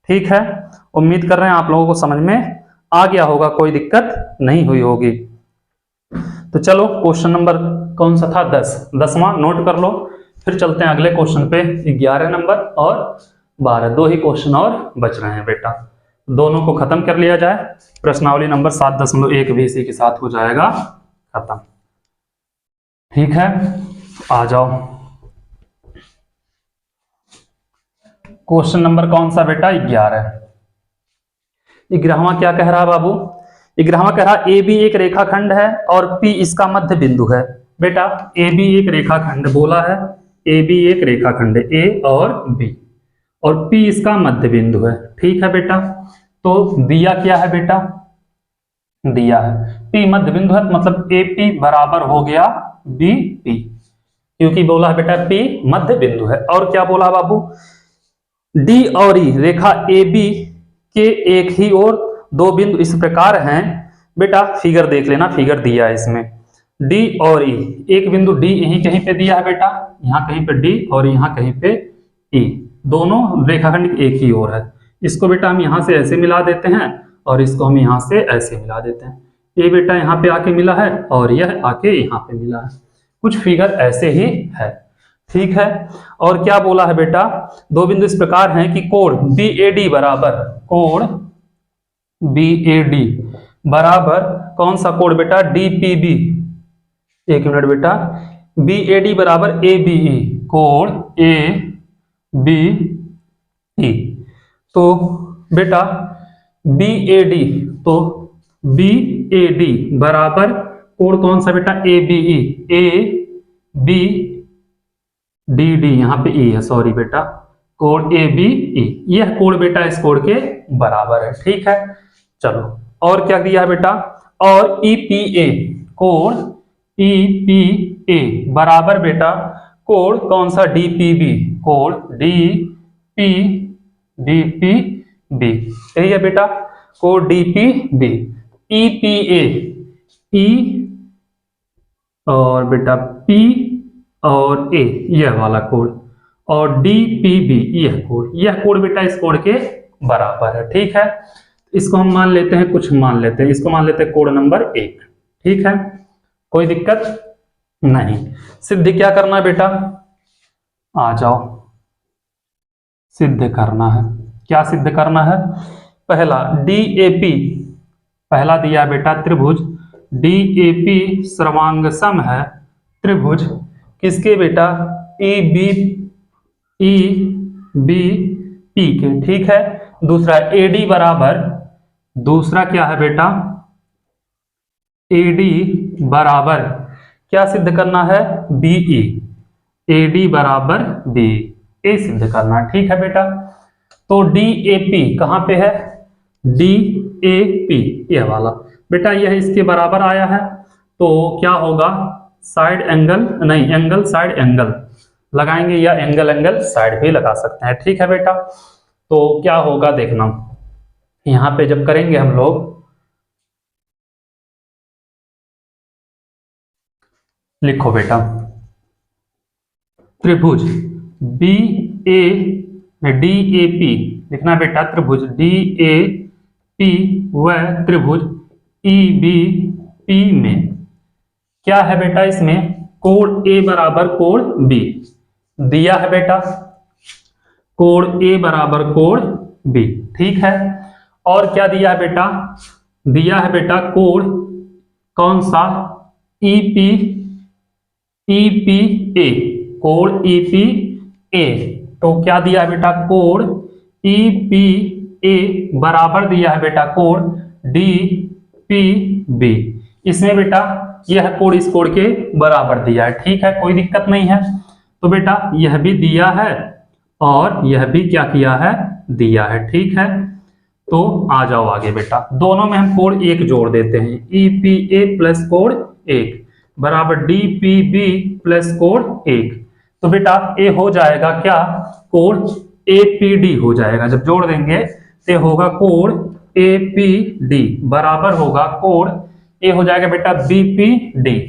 ठीक है। उम्मीद कर रहे हैं आप लोगों को समझ में आ गया होगा, कोई दिक्कत नहीं हुई होगी। तो चलो क्वेश्चन नंबर कौन सा था, 10वां नोट कर लो, फिर चलते हैं अगले क्वेश्चन पे, 11 नंबर और 12, 2 ही क्वेश्चन और बच रहे हैं बेटा, दोनों को खत्म कर लिया जाए, प्रश्नावली नंबर 7.1 भी इसी के साथ हो जाएगा खत्म, ठीक है। आ जाओ, क्वेश्चन नंबर कौन सा बेटा, 11। 11वां क्या कह रहा बाबू, 11वां कह रहा ए बी एक रेखाखंड है और पी इसका मध्य बिंदु है। बेटा ए बी एक रेखाखंड बोला है, ए बी एक रेखाखंड, ए और बी, और पी इसका मध्य बिंदु है, ठीक है बेटा। तो दिया क्या है बेटा, दिया है पी मध्य बिंदु है, मतलब ए पी बराबर हो गया बी पी, क्योंकि बोला है बेटा पी मध्य बिंदु है। और क्या बोला बाबू, डी और ई रेखा ए बी के एक ही ओर दो बिंदु इस प्रकार हैं, बेटा फिगर देख लेना, फिगर दिया है इसमें, डी और ई, एक बिंदु डी यहीं कहीं पे दिया है बेटा, यहाँ कहीं पे डी और यहाँ कहीं पे ई, दोनों रेखाखंड एक ही ओर है। इसको बेटा हम यहाँ से ऐसे मिला देते हैं और इसको हम यहाँ से ऐसे मिला देते हैं, ये बेटा यहाँ पे आके मिला है और यह आके यहाँ पे मिला है, कुछ फिगर ऐसे ही है, ठीक है। और क्या बोला है बेटा, दो बिंदु इस प्रकार हैं कि कोण बी ए डी बराबर, कोण बी ए डी बराबर कौन सा कोण बेटा, डी पी बी, एक मिनट बेटा, बी ए डी बराबर ए बी ई, कोण ए बी ई, तो बेटा बी ए डी, तो बी ए डी बराबर कोण कौन सा बेटा, A B E, A B D D, यहाँ पे ई है, सॉरी बेटा, कोण ए बी ई, यह कोण बेटा इस कोण के बराबर है, ठीक है। चलो और क्या दिया है बेटा, और ई पी ए, कोण ई पी ए बराबर बेटा कोण कौन सा, डी पी बी, कोण डी पी बी, यही है बेटा कोण D P B, E P A, E और बेटा पी और ए, यह वाला कोण, और डी पी बी यह कोण, यह कोण बेटा इस कोण के बराबर है, ठीक है। इसको हम मान लेते हैं, कुछ मान लेते हैं, इसको मान लेते हैं कोण नंबर 1, ठीक है, कोई दिक्कत नहीं। सिद्ध क्या करना है बेटा, आ जाओ, सिद्ध करना है, क्या सिद्ध करना है, पहला डी ए पी, पहला दिया बेटा त्रिभुज डी ए पी सर्वांग सम है, त्रिभुज किसके बेटा, ई बी पी के, ठीक है। दूसरा ए डी बराबर दूसरा क्या है बेटा, AD बराबर क्या सिद्ध करना है, BE, AD बराबर BE, ये सिद्ध करना। ठीक है बेटा, तो DAP कहां पे है, DAP यह वाला बेटा, यह इसके बराबर आया है, तो क्या होगा, साइड एंगल नहीं, एंगल साइड एंगल लगाएंगे, या एंगल एंगल साइड भी लगा सकते हैं। ठीक है बेटा, तो क्या होगा देखना, यहां पे जब करेंगे हम लोग, लिखो बेटा, त्रिभुज DAP लिखना बेटा, त्रिभुज DAP व त्रिभुज EBP में क्या है बेटा, इसमें कोण A बराबर कोण B दिया है बेटा, कोण A बराबर कोण B। ठीक है, और क्या दिया है बेटा, दिया है बेटा कोण कौन सा, EPA, कोण EPA, तो क्या दिया है बेटा, कोण EPA बराबर दिया है बेटा कोण DPB। इसमें बेटा यह कोण इस कोण के बराबर दिया है। ठीक है, कोई दिक्कत नहीं है, तो बेटा यह भी दिया है और यह भी क्या किया है, दिया है। ठीक है, तो आ जाओ आगे बेटा, दोनों में हम कोण 1 जोड़ देते हैं, EPA प्लस कोण 1 बराबर DPB प्लस कोण 1, तो बेटा ये हो जाएगा क्या, कोण APD हो जाएगा, जब जोड़ देंगे तो होगा कोण APD बराबर होगा कोण, ये हो जाएगा बेटा BPD,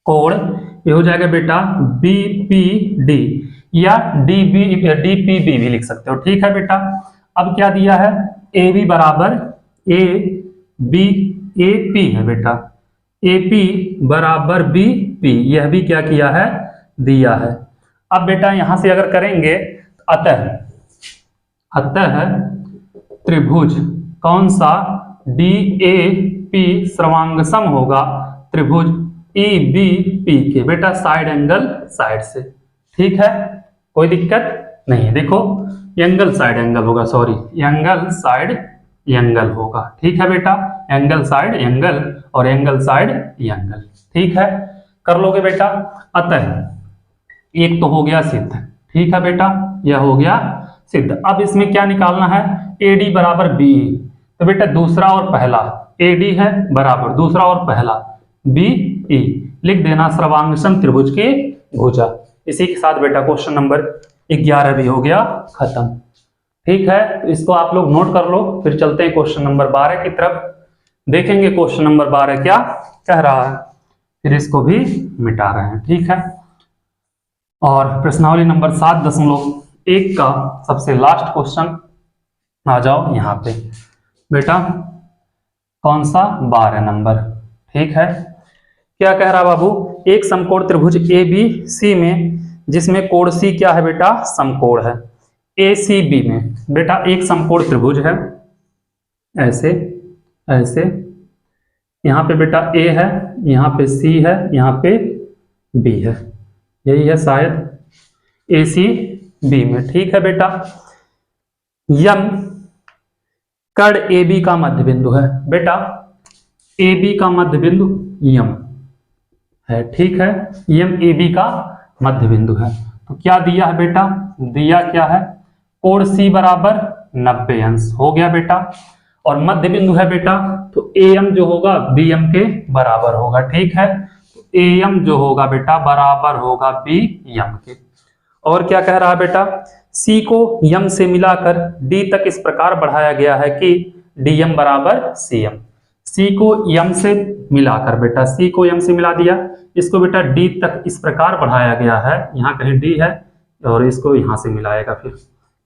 कोण ये हो जाएगा बेटा BPD या DPB भी लिख सकते हो। ठीक है बेटा, अब क्या दिया है, AB बराबर AP है बेटा, AP बराबर BP, यह भी क्या किया है, दिया है। अब बेटा यहां से अगर करेंगे, अतः त्रिभुज कौन सा, DAP सर्वांगसम होगा त्रिभुज EBP के बेटा साइड एंगल साइड से। ठीक है, कोई दिक्कत नहीं है, देखो एंगल साइड एंगल होगा, सॉरी एंगल साइड एंगल होगा। ठीक है बेटा, एंगल साइड एंगल और एंगल साइड एंगल। ठीक है, कर लोगे बेटा। अतः एक तो हो गया सिद्ध, ठीक है बेटा, यह हो गया सिद्ध। अब इसमें क्या निकालना है, AD बराबर BE, तो बेटा दूसरा और पहला, AD है बराबर दूसरा और पहला BE, लिख देना सर्वांगसम त्रिभुज के भुजा। इसी के साथ बेटा क्वेश्चन नंबर 11 भी हो गया खत्म। ठीक है, तो इसको आप लोग नोट कर लो, फिर चलते हैं क्वेश्चन नंबर 12 की तरफ, देखेंगे क्वेश्चन नंबर 12 क्या कह रहा है, फिर इसको भी मिटा रहे हैं। ठीक है, और प्रश्नावली नंबर 7.1 का सबसे लास्ट क्वेश्चन, आ जाओ यहाँ पे बेटा, कौन सा, 12 नंबर। ठीक है, क्या कह रहा बाबू, एक समकोण त्रिभुज ABC में जिसमें कोण C क्या है बेटा, समकोण है, ACB में बेटा एक समकोण त्रिभुज है, ऐसे ऐसे, यहाँ पे बेटा A है, यहाँ पे C है, यहाँ पे B है, यही है शायद ACB में। ठीक है बेटा, यम कर्ण AB का मध्य बिंदु है बेटा, AB का मध्य बिंदु यम है। ठीक है, यम AB का मध्य बिंदु है, तो क्या दिया है बेटा, दिया क्या है, कोण C बराबर 90 अंश हो गया बेटा, और मध्य बिंदु है बेटा, तो AM जो होगा BM के बराबर होगा। ठीक है, तो AM जो होगा बेटा बराबर होगा BM के। और क्या कह रहा है बेटा, C को M से मिलाकर D तक इस प्रकार बढ़ाया गया है कि DM बराबर CM, C को M से मिलाकर बेटा, C को M से मिला दिया, इसको बेटा D तक इस प्रकार बढ़ाया गया है, यहाँ कहीं D है और इसको यहाँ से मिलाएगा, फिर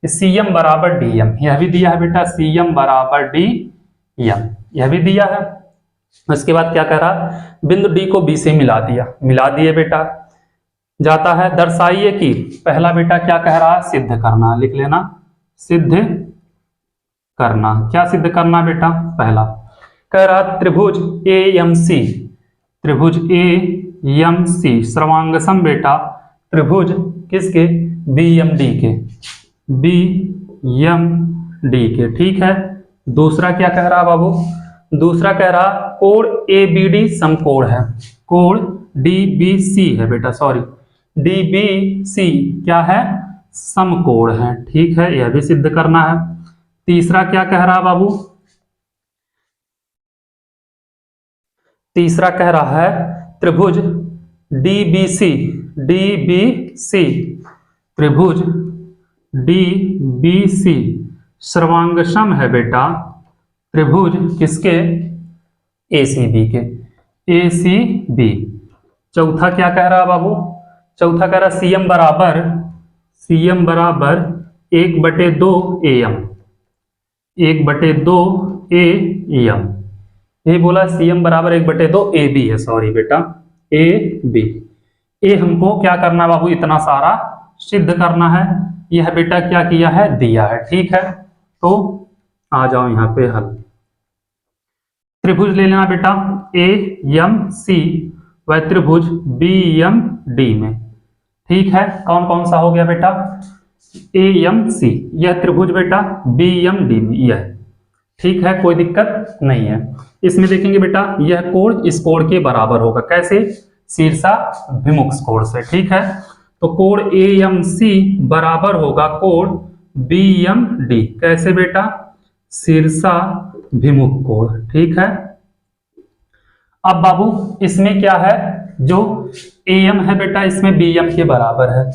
CM बराबर DM, यह भी दिया है बेटा, CM बराबर DM, यह भी दिया है। उसके बाद क्या कह रहा, बिंदु D को B से मिला दिया, मिला दिए बेटा, जाता है, दर्शाइए कि, पहला बेटा क्या कह रहा है, सिद्ध करना, लिख लेना, सिद्ध करना। क्या सिद्ध करना बेटा, पहला कह रहा त्रिभुज AMC, त्रिभुज AMC सर्वांगसम बेटा त्रिभुज किसके, BMD के, BMD के। ठीक है, दूसरा क्या कह रहा बाबू, दूसरा कह रहा कोण ABD समकोण है, कोण DBC है बेटा, सॉरी DBC क्या है, समकोण है। ठीक है, यह भी सिद्ध करना है। तीसरा क्या कह रहा बाबू, तीसरा कह रहा है त्रिभुज DBC, DBC त्रिभुज DBC सर्वांगसम है बेटा, त्रिभुज किसके, ACB के, ACB। चौथा क्या कह रहा बाबू, चौथा कह रहा CM बराबर 1/2 AM, 1/2 AM। ये बोला CM बराबर 1/2 AB है, सॉरी बेटा AB। ये हमको क्या करना है बाबू, इतना सारा सिद्ध करना है। यह बेटा क्या किया है, दिया है। ठीक है, तो आ जाओ यहाँ पे हल। त्रिभुज ले लेना बेटा AMC व त्रिभुज BMD में। ठीक है, कौन कौन सा हो गया बेटा, AMC यह त्रिभुज बेटा, BMD में यह। ठीक है, कोई दिक्कत नहीं है। इसमें देखेंगे बेटा यह कोण इस कोण के बराबर होगा, कैसे, शीर्षाभिमुख कोण से। ठीक है, तो कोण AMC बराबर होगा कोण BMD, कैसे बेटा, शीर्षाभिमुख कोण। ठीक है, अब बाबू इसमें क्या है, जो AM है बेटा इसमें BM के बराबर है,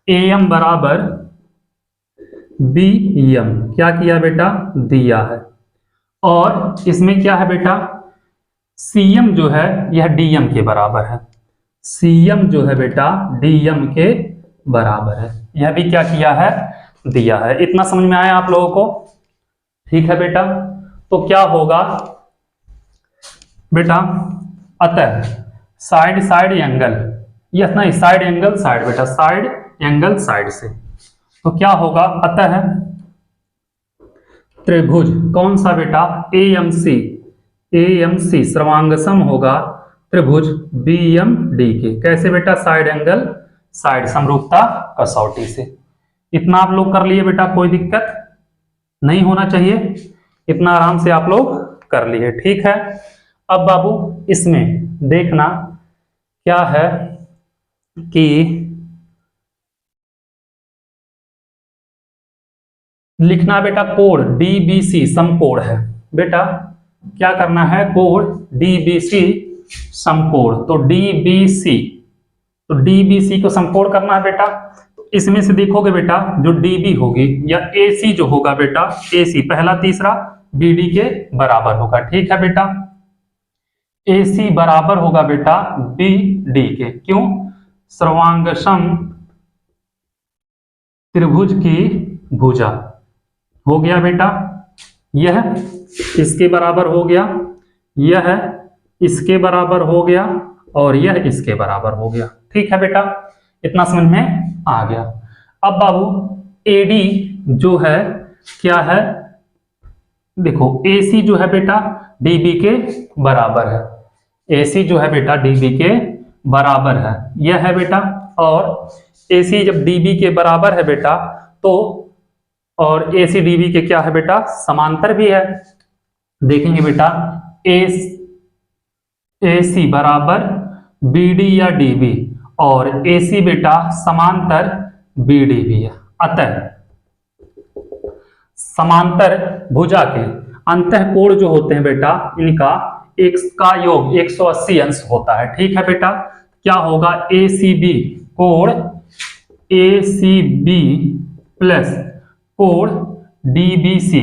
AM बराबर BM क्या किया बेटा, दिया है। और इसमें क्या है बेटा, CM जो है यह DM के बराबर है, CM जो है बेटा DM के बराबर है, यह भी क्या किया है, दिया है। इतना समझ में आया आप लोगों को। ठीक है बेटा, तो क्या होगा बेटा, अतः साइड साइड एंगल, यह नहीं साइड एंगल साइड बेटा, साइड एंगल साइड से, तो क्या होगा, अतः त्रिभुज कौन सा बेटा, AMC सर्वांगसम होगा त्रिभुज BMD के, कैसे बेटा, साइड एंगल साइड, समरूपता कसौटी से। इतना आप लोग कर लिए बेटा, कोई दिक्कत नहीं होना चाहिए, इतना आराम से आप लोग कर लिए। ठीक है, अब बाबू इसमें देखना क्या है कि लिखना बेटा कोण DBC समकोण है बेटा, क्या करना है, कोण DBC समकोण, तो DBC को समकोण करना है बेटा। तो इसमें से देखोगे बेटा जो DB होगी या AC जो होगा बेटा, AC पहला तीसरा BD के बराबर होगा। ठीक है बेटा, AC बराबर होगा बेटा BD के, क्यों, सर्वांगसम त्रिभुज की भुजा हो गया बेटा, यह इसके बराबर हो गया, यह इसके बराबर हो गया और यह इसके बराबर हो गया। ठीक है बेटा, इतना समझ में आ गया। अब बाबू AD जो है क्या है, देखो AC जो है बेटा DB के बराबर है, AC जो है बेटा DB के बराबर है, यह है बेटा। और AC जब DB के बराबर है बेटा, तो और AC DB के क्या है बेटा, समांतर भी है। देखेंगे बेटा AC बराबर BD या DB और AC बेटा समांतर BD भी है। अतः समांतर भुजा के अंतः कोण जो होते हैं बेटा, इनका एक का योग 180 अंश होता है। ठीक है बेटा, क्या होगा, ACB कोण ACB प्लस कोण DBC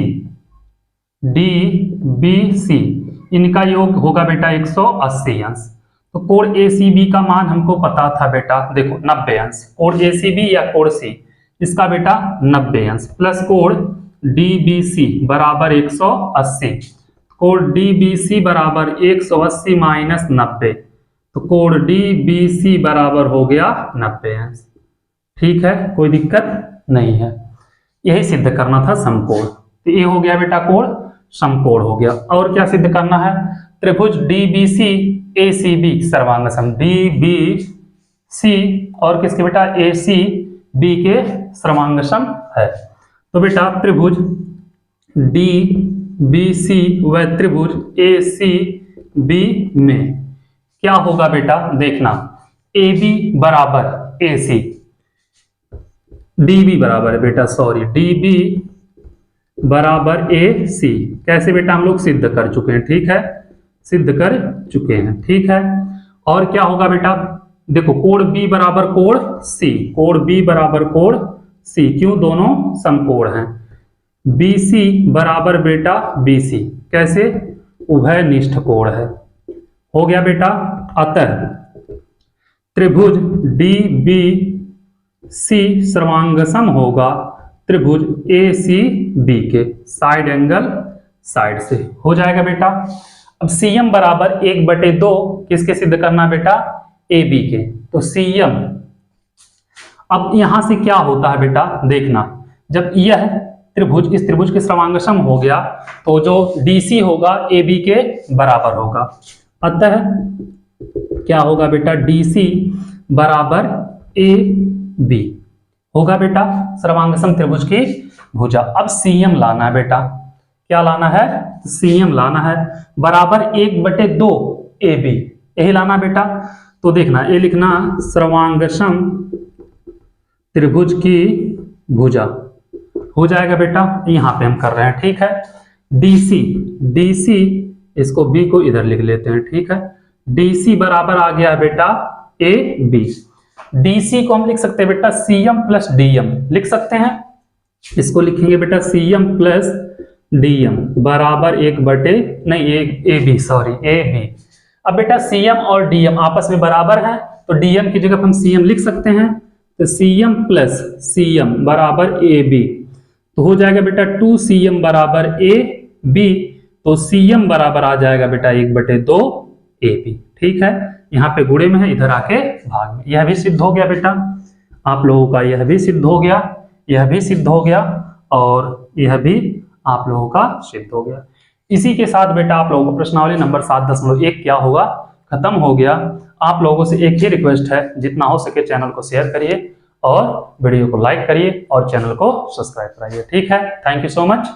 इनका योग होगा बेटा 180 अंश। तो कोण ACB का मान हमको पता था बेटा, देखो 90 अंश, कोण ACB या कोण C इसका बेटा 90 अंश प्लस कोण DBC बराबर 180, कोण DBC बराबर 180 माइनस 90, तो कोण DBC बराबर हो गया 90 अंश। ठीक है, कोई दिक्कत नहीं है, यही सिद्ध करना था समकोण। तो ये हो गया बेटा कोण समकोण हो गया। और क्या सिद्ध करना है, त्रिभुज DBC ACB सर्वांगसम, DBC और किसके बेटा, ACB के सर्वांगसम है। तो बेटा त्रिभुज DBC बी सी व त्रिभुज ए सी बी में क्या होगा बेटा, देखना ए बी बराबर ए सी, डी बी बराबर बेटा सॉरी डी बी बराबर ए सी। कैसे बेटा, हम लोग सिद्ध कर चुके हैं, ठीक है, सिद्ध कर चुके हैं, ठीक है। और क्या होगा बेटा, देखो कोण बी बराबर कोण सी, कोण बी बराबर कोण सी, क्यों, दोनों समकोण हैं। बी सी बराबर बेटा बी सी, कैसे, उभयनिष्ठ कोण है, हो गया बेटा। अतः त्रिभुज डी बी सी सर्वांगसम होगा त्रिभुज ए सी बी के, साइड एंगल साइड से, हो जाएगा बेटा। अब सीएम बराबर 1/2 किसके सिद्ध करना बेटा, ए बी के, तो सीएम। अब यहां से क्या होता है बेटा, देखना, जब यह त्रिभुज इस त्रिभुज के सर्वांगसम हो गया तो जो डीसी होगा ए बी के बराबर होगा। अतः क्या होगा बेटा, डीसी बराबर ए बी होगा बेटा सर्वांगसम त्रिभुज की भुजा। अब सीएम लाना है बेटा, क्या लाना है, सीएम लाना है, बराबर 1/2 ए बी, यही लाना बेटा। तो देखना, ये लिखना सर्वांगसम त्रिभुज की भुजा, हो जाएगा बेटा, यहां पे हम कर रहे हैं, ठीक है। डीसी, डीसी इसको बी को इधर लिख लेते हैं, ठीक है। डीसी बराबर आ गया बेटा ए बी, डीसी को हम लिख सकते हैं बेटा सीएम प्लस डीएम, लिख सकते हैं, इसको लिखेंगे बेटा सीएम प्लस डीएम बराबर 1/ए बी। अब बेटा सीएम और डीएम आपस में बराबर हैं, तो डीएम की जगह हम सीएम लिख सकते हैं, तो सीएम प्लस सीएम बराबर ए बी, तो हो जाएगा बेटा 2cm बराबर ए बी, तो सीएम बराबर आ जाएगा बेटा 1/2 ए बी, ठीक है। यहाँ पे गुणे में है, इधर आके भाग में, यह भी सिद्ध हो गया बेटा आप लोगों का, यह भी सिद्ध हो गया, यह भी सिद्ध हो गया, और यह भी आप लोगों का सिद्ध हो गया। इसी के साथ बेटा आप लोगों को प्रश्नावली नंबर 7.1 क्या होगा, खत्म हो गया। आप लोगों से एक ही रिक्वेस्ट है, जितना हो सके चैनल को शेयर करिए और वीडियो को लाइक करिए और चैनल को सब्सक्राइब कराइए, ठीक है। Thank you so much.